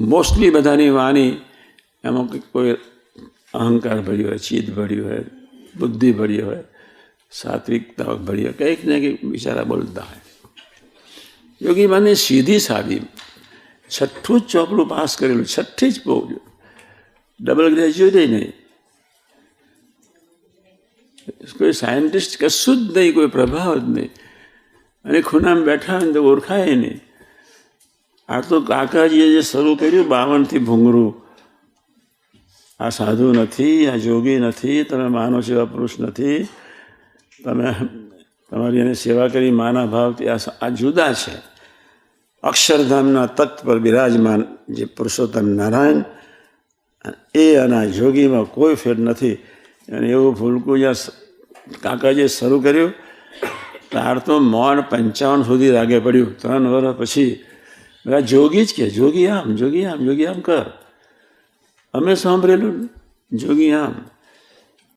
Mostly બધાની વાણી એમાં કોઈ અહંકાર ભર્યો હોય, ચિત્ત ભર્યું હોય, બુદ્ધિ ભરી હોય, સાત્વિકતા ભરી હોય, કંઈક ને કંઈક બિચારા બોલતા હોય. યોગી માની સીધી સાદી 6ઠું જ ચોપડું પાસ કરેલું, 6ઠ્ઠી જ બહુ, ડબલ ગ્રેજ્યુએટ નહીં, કોઈ સાયન્ટિસ્ટ કશું જ નહીં, કોઈ પ્રભાવ જ નહીં, અને ખૂણામાં બેઠા હોય ને તો ઓળખાય નહીં. આ તો કાકાજીએ જે શરૂ કર્યું 52થી ભૂંગરું, આ સાધુ નથી, આ જોગી નથી, તમે માનો સેવા પુરુષ નથી, તમે તમારી એને સેવા કરી માના ભાવથી, આ જુદા છે. અક્ષરધામના તત્વ પર બિરાજમાન જે પુરુષોત્તમ નારાયણ, એ અને આ જોગીમાં કોઈ ફેર નથી. અને એવું ભૂલકું જ્યાં કાકાજીએ શરૂ કર્યું ત્યાર તો મૌન 55 સુધી રાગે પડ્યું. 3 વર્ષ પછી બધા જોગી જ કે જોગી આમ, જોગી આમ, જોગી આમ કર. અમે સાંભળેલું જોગી આમ.